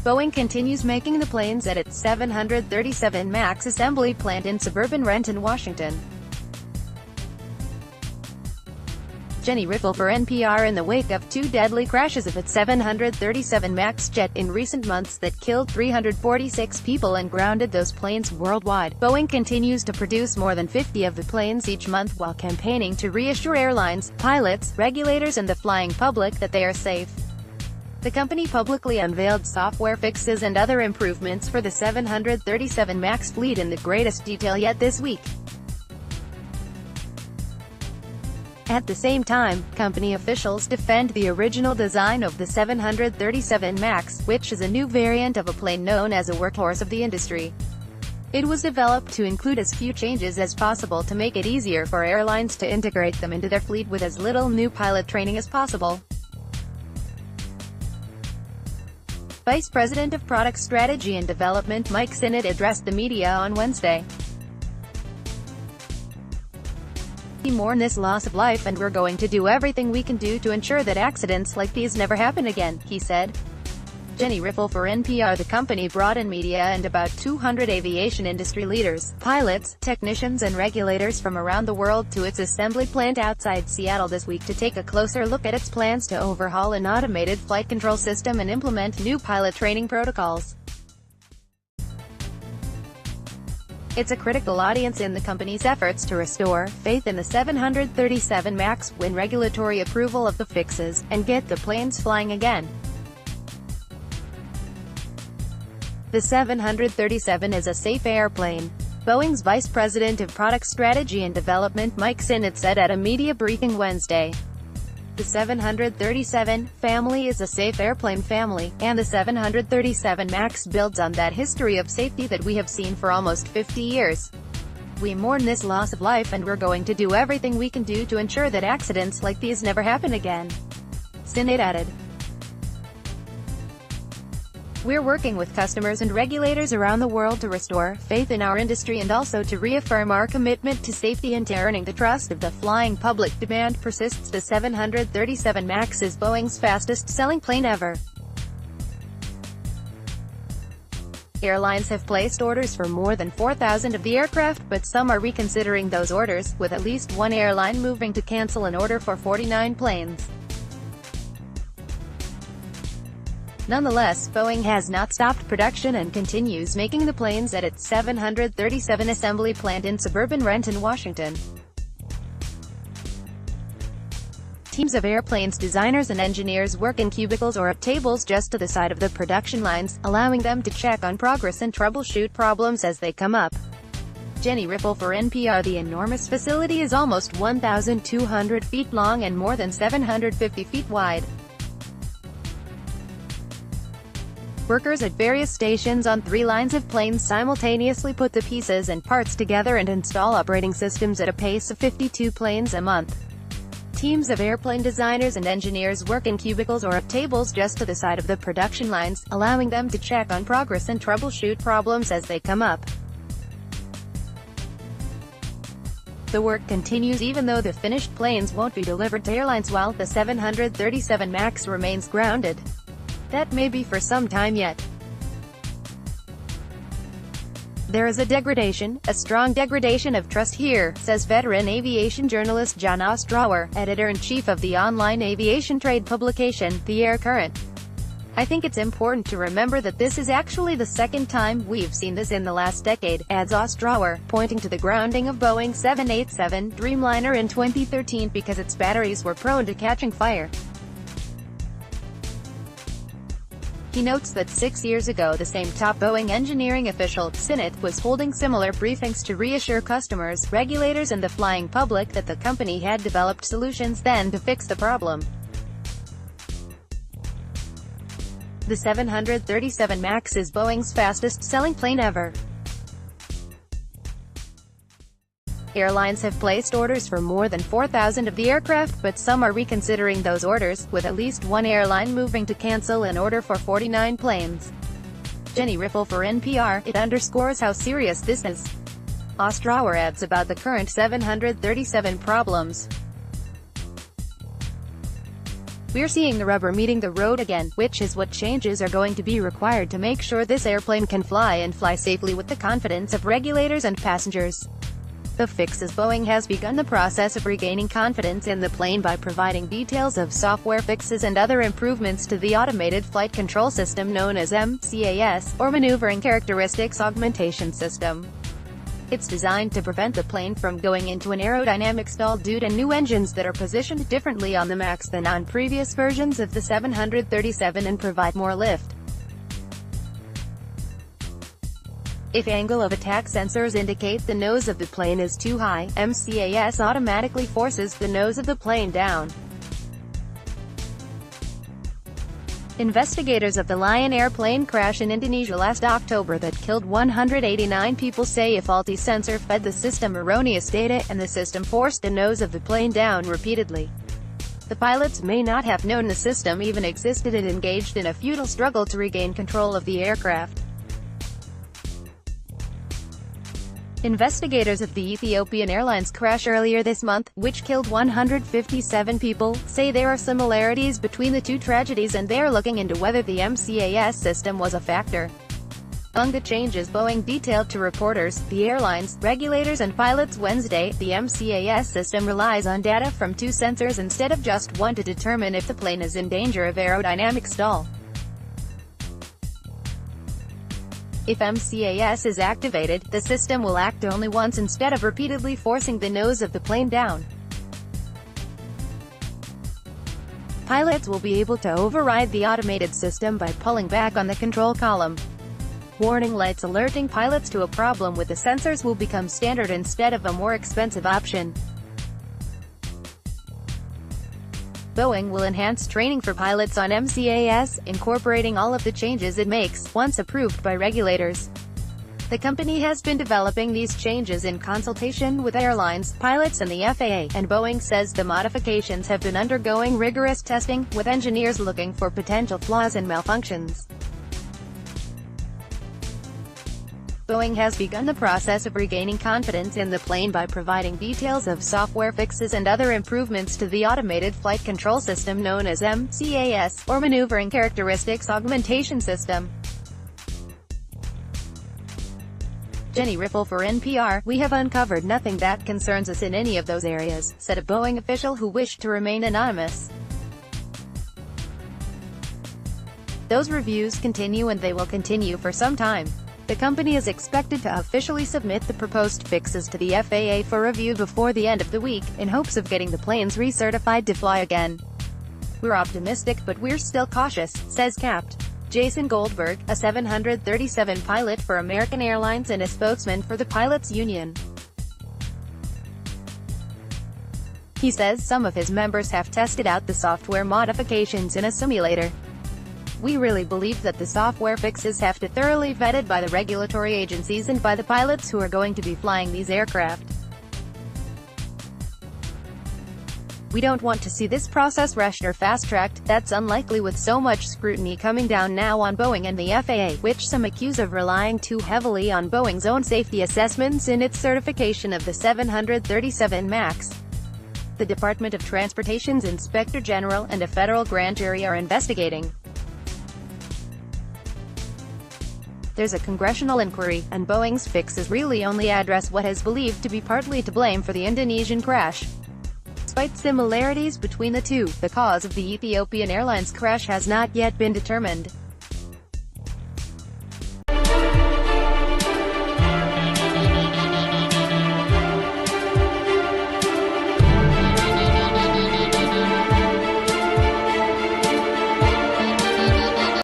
Boeing continues making the planes at its 737 MAX assembly plant in suburban Renton, Washington. Riffle for NPR. In the wake of two deadly crashes of its 737 MAX jet in recent months that killed 346 people and grounded those planes worldwide, Boeing continues to produce more than 50 of the planes each month while campaigning to reassure airlines, pilots, regulators and the flying public that they are safe. The company publicly unveiled software fixes and other improvements for the 737 MAX fleet in the greatest detail yet this week. At the same time, company officials defend the original design of the 737 MAX, which is a new variant of a plane known as a workhorse of the industry. It was developed to include as few changes as possible to make it easier for airlines to integrate them into their fleet with as little new pilot training as possible. Vice President of Product Strategy and Development Mike Sinnott addressed the media on Wednesday. "We mourn this loss of life and we're going to do everything we can do to ensure that accidents like these never happen again," he said. Riffle for NPR. The company brought in media and about 200 aviation industry leaders, pilots, technicians and regulators from around the world to its assembly plant outside Seattle this week to take a closer look at its plans to overhaul an automated flight control system and implement new pilot training protocols. It's a critical audience in the company's efforts to restore faith in the 737 MAX, win regulatory approval of the fixes, and get the planes flying again. The 737 is a safe airplane, Boeing's Vice President of Product Strategy and Development Mike Sinnott said at a media briefing Wednesday. The 737 family is a safe airplane family, and the 737 MAX builds on that history of safety that we have seen for almost 50 years. "We mourn this loss of life and we're going to do everything we can do to ensure that accidents like these never happen again," Sinnott added. "We're working with customers and regulators around the world to restore faith in our industry and also to reaffirm our commitment to safety and to earning the trust of the flying public." Demand persists. The 737 MAX is Boeing's fastest-selling plane ever. Airlines have placed orders for more than 4,000 of the aircraft, but some are reconsidering those orders, with at least one airline moving to cancel an order for 49 planes. Nonetheless, Boeing has not stopped production and continues making the planes at its 737 assembly plant in suburban Renton, Washington. Teams of airplanes designers and engineers work in cubicles or at tables just to the side of the production lines, allowing them to check on progress and troubleshoot problems as they come up. Riffle for NPR. The enormous facility is almost 1,200 feet long and more than 750 feet wide. Workers at various stations on 3 lines of planes simultaneously put the pieces and parts together and install operating systems at a pace of 52 planes a month. Teams of airplane designers and engineers work in cubicles or at tables just to the side of the production lines, allowing them to check on progress and troubleshoot problems as they come up. The work continues even though the finished planes won't be delivered to airlines while the 737 MAX remains grounded. That may be for some time yet. "There is a strong degradation of trust here," says veteran aviation journalist John Ostrower, editor-in-chief of the online aviation trade publication, The Air Current. "I think it's important to remember that this is actually the second time we've seen this in the last decade," adds Ostrower, pointing to the grounding of Boeing 787 Dreamliner in 2013 because its batteries were prone to catching fire. He notes that 6 years ago the same top Boeing engineering official, Sinnott, was holding similar briefings to reassure customers, regulators and the flying public that the company had developed solutions then to fix the problem. The 737 MAX is Boeing's fastest-selling plane ever. Airlines have placed orders for more than 4,000 of the aircraft, but some are reconsidering those orders, with at least one airline moving to cancel an order for 49 planes. Riffle for NPR. "It underscores how serious this is," Ostrower adds about the current 737 problems. We're seeing the rubber meeting the road again, which is what changes are going to be required to make sure this airplane can fly and fly safely with the confidence of regulators and passengers. The fix is Boeing has begun the process of regaining confidence in the plane by providing details of software fixes and other improvements to the automated flight control system known as MCAS, or Maneuvering Characteristics Augmentation System. It's designed to prevent the plane from going into an aerodynamic stall due to new engines that are positioned differently on the MAX than on previous versions of the 737 and provide more lift. If angle of attack sensors indicate the nose of the plane is too high, MCAS automatically forces the nose of the plane down. Investigators of the Lion Air plane crash in Indonesia last October that killed 189 people say a faulty sensor fed the system erroneous data and the system forced the nose of the plane down repeatedly. The pilots may not have known the system even existed and engaged in a futile struggle to regain control of the aircraft. Investigators of the Ethiopian Airlines crash earlier this month, which killed 157 people, say there are similarities between the two tragedies and they are looking into whether the MCAS system was a factor. Among the changes Boeing detailed to reporters, the airlines, regulators and pilots Wednesday, the MCAS system relies on data from two sensors instead of just one to determine if the plane is in danger of aerodynamic stall. If MCAS is activated, the system will act only once instead of repeatedly forcing the nose of the plane down. Pilots will be able to override the automated system by pulling back on the control column. Warning lights alerting pilots to a problem with the sensors will become standard instead of a more expensive option. Boeing will enhance training for pilots on MCAS, incorporating all of the changes it makes, once approved by regulators. The company has been developing these changes in consultation with airlines, pilots and the FAA, and Boeing says the modifications have been undergoing rigorous testing, with engineers looking for potential flaws and malfunctions. Boeing has begun the process of regaining confidence in the plane by providing details of software fixes and other improvements to the automated flight control system known as MCAS, or Maneuvering Characteristics Augmentation System. Jenny Riffle for NPR, "We have uncovered nothing that concerns us in any of those areas," said a Boeing official who wished to remain anonymous. Those reviews continue and they will continue for some time. The company is expected to officially submit the proposed fixes to the FAA for review before the end of the week, in hopes of getting the planes recertified to fly again. "We're optimistic but we're still cautious," says Capt. Jason Goldberg, a 737 pilot for American Airlines and a spokesman for the pilots' union. He says some of his members have tested out the software modifications in a simulator. "We really believe that the software fixes have to thoroughly vetted by the regulatory agencies and by the pilots who are going to be flying these aircraft. We don't want to see this process rushed or fast-tracked. That's unlikely with so much scrutiny coming down now on Boeing and the FAA, which some accuse of relying too heavily on Boeing's own safety assessments in its certification of the 737 MAX. The Department of Transportation's Inspector General and a federal grand jury are investigating. There's a congressional inquiry, and Boeing's fixes really only address what is believed to be partly to blame for the Indonesian crash. Despite similarities between the two, the cause of the Ethiopian Airlines crash has not yet been determined.